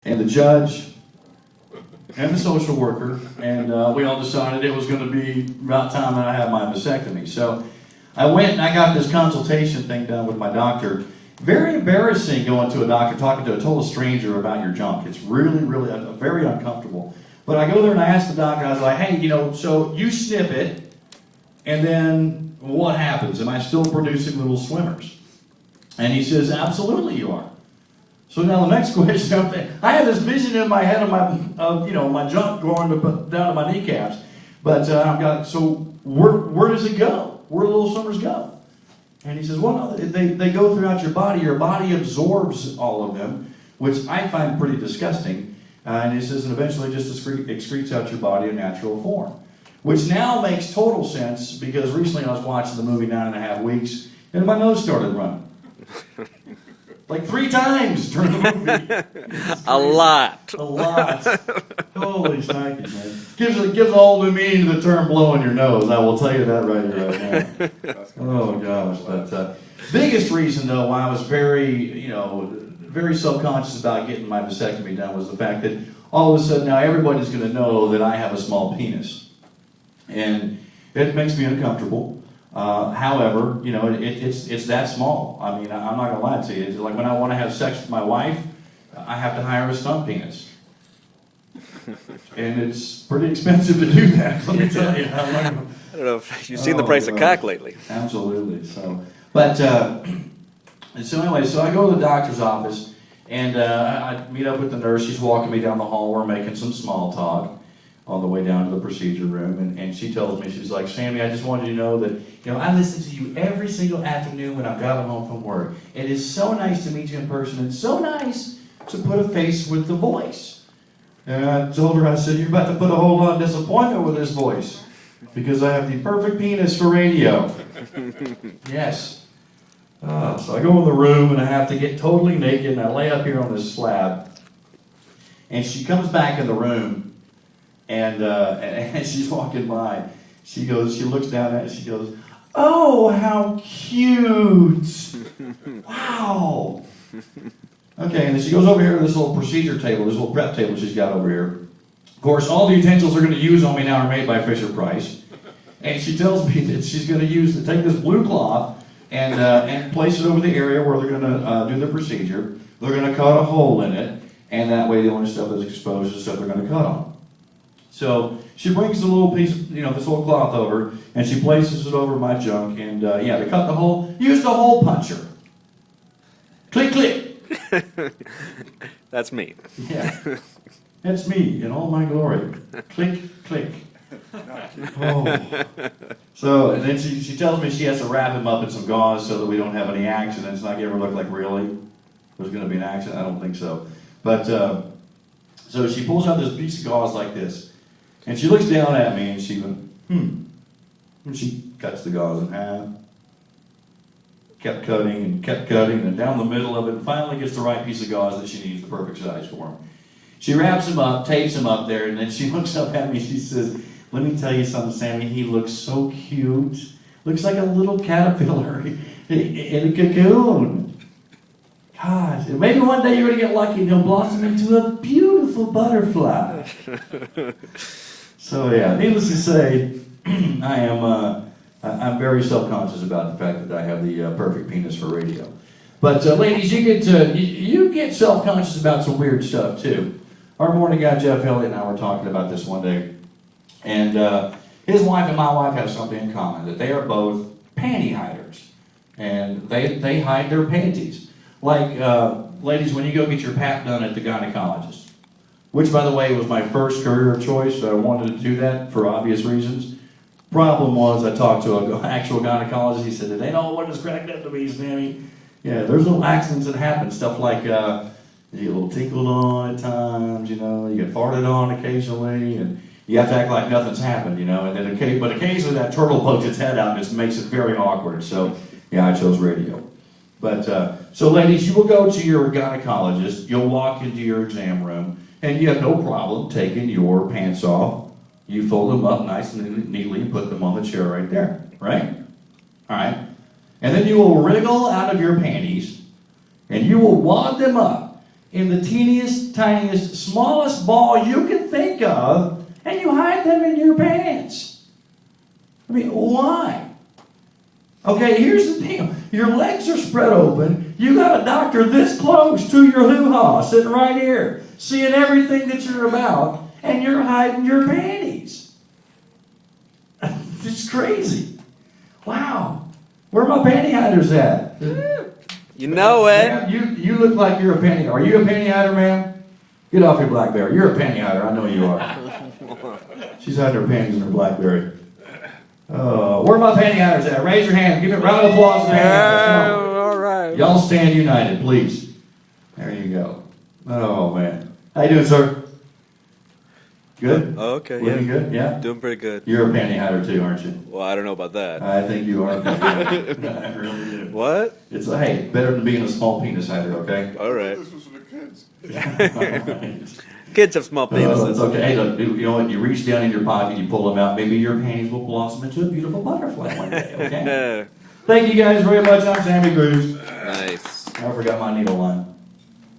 and the judge and the social worker, and we all decided it was going to be about time that I had my vasectomy. So I went and I got this consultation thing done with my doctor. Very embarrassing going to a doctor, talking to a total stranger about your junk. It's really, really very uncomfortable. But I go there and I ask the doctor, I was like, hey, so you snip it, and then what happens? Am I still producing little swimmers? And he says, absolutely you are. So now the next question, I had this vision in my head of my junk going down to my kneecaps. But so where does it go? Where do little swimmers go? And he says, well, no, they go throughout your body. Your body absorbs all of them, which I find pretty disgusting. And he says, and eventually just excretes out your body in natural form. Which now makes total sense, because recently I was watching the movie 9.5 Weeks, and my nose started running. Like 3 times during the movie. A lot. Holy shnikes, man. Gives a whole new meaning to the term blowing your nose. I will tell you that right now. Oh, gosh. But biggest reason, though, why I was very self-conscious about getting my vasectomy done was the fact that all of a sudden now everybody's going to know that I have a small penis. And it makes me uncomfortable. However, it's that small. I mean, I'm not going to lie to you. It's like when I want to have sex with my wife, I have to hire a stunt penis. And it's pretty expensive to do that, let me tell you. I don't know if you've seen the price of cock lately. Absolutely. So anyway, so I go to the doctor's office, and I meet up with the nurse. She's walking me down the hall. We're making some small talk on the way down to the procedure room, and she tells me, she's like, Sammy, I just wanted you to know that, I listen to you every single afternoon when I'm driving home from work. It is so nice to meet you in person. It's so nice to put a face with the voice. And I told her, I said, you're about to put a whole lot of disappointment with this voice, because I have the perfect penis for radio. Yes. So I go in the room, and I have to get totally naked, and I lay up here on this slab. And she comes back in the room, and she's walking by. She looks down at it, and she goes, oh, how cute. Wow. Okay, and then she goes over here to this little procedure table, this little prep table she's got over here. Of course, all the utensils they're going to use on me now are made by Fisher-Price. And she tells me that she's going to take this blue cloth and place it over the area where they're going to do the procedure. They're going to cut a hole in it, and that way the only stuff that's exposed is the stuff they're going to cut on. So she brings the little piece of, this little cloth over, and she places it over my junk, and to cut the hole, use the hole puncher. Click, click. That's me. Yeah. That's me in all my glory. Click, click. Oh. So, and then she tells me she has to wrap him up in some gauze so that we don't have any accidents. And I gave her a look like, really? There's going to be an accident? I don't think so. But, so she pulls out this piece of gauze like this. And she looks down at me and she went, And she cuts the gauze in half. Kept cutting, and down the middle of it, and finally gets the right piece of gauze that she needs, the perfect size for him. She wraps him up, tapes him up there, and then she looks up at me and she says, let me tell you something, Sammy, he looks so cute. Looks like a little caterpillar in a cocoon. God, maybe one day you're going to get lucky and he'll blossom into a beautiful butterfly. So yeah, needless to say, I'm very self-conscious about the fact that I have the perfect penis for radio. But ladies, you get self-conscious about some weird stuff too. Our morning guy Jeff Elliott and I were talking about this one day, and his wife and my wife have something in common, that they are both panty hiders, and they hide their panties. Like ladies, when you go get your pap done at the gynecologist, which by the way was my first career choice, so I wanted to do that for obvious reasons. Problem was, I talked to an actual gynecologist. He said, they know what is cracked Sammy. Yeah, there's little accidents that happen. Stuff like you get a little tinkled on at times, you get farted on occasionally, and you have to act like nothing's happened, and then but occasionally that turtle pokes its head out and just makes it very awkward. So, yeah, I chose radio. But, so ladies, you will go to your gynecologist, you'll walk into your exam room, and you have no problem taking your pants off. You fold them up nice and neatly and put them on the chair right there, right? All right. And then you will wriggle out of your panties, and you will wad them up in the teeniest, tiniest, smallest ball you can think of, and you hide them in your pants. I mean, why? Okay, here's the deal. Your legs are spread open. You got a doctor this close to your hoo-ha, sitting right here, seeing everything that you're about, and you're hiding your panties. It's crazy. Wow. Where are my panty hiders at? You know it. Ma'am, you look like you're a panty. Are you a panty hider, ma'am? Get off your BlackBerry. You're a panty hider. I know you are. She's hiding her panties in her BlackBerry. Where are my panty hiders at? Raise your hand. Give me a round of applause for panty hiders. Come on. All right. Y'all stand united, please. There you go. Oh, man. How you doing, sir? Good? Okay, Living yeah. good? Yeah? Doing pretty good. You're a panty hider too, aren't you? Well, I don't know about that. I think you are. I really do. What? It's, hey, better than being a small penis hider, okay? All right. This was for the kids. Kids have small It's penises. okay. Hey, look, you know what? You reach down in your pocket, you pull them out. Maybe your panties will blossom into a beautiful butterfly one day, okay? Thank you guys very much. I'm Sammy Cruz. Nice. I forgot my needle line.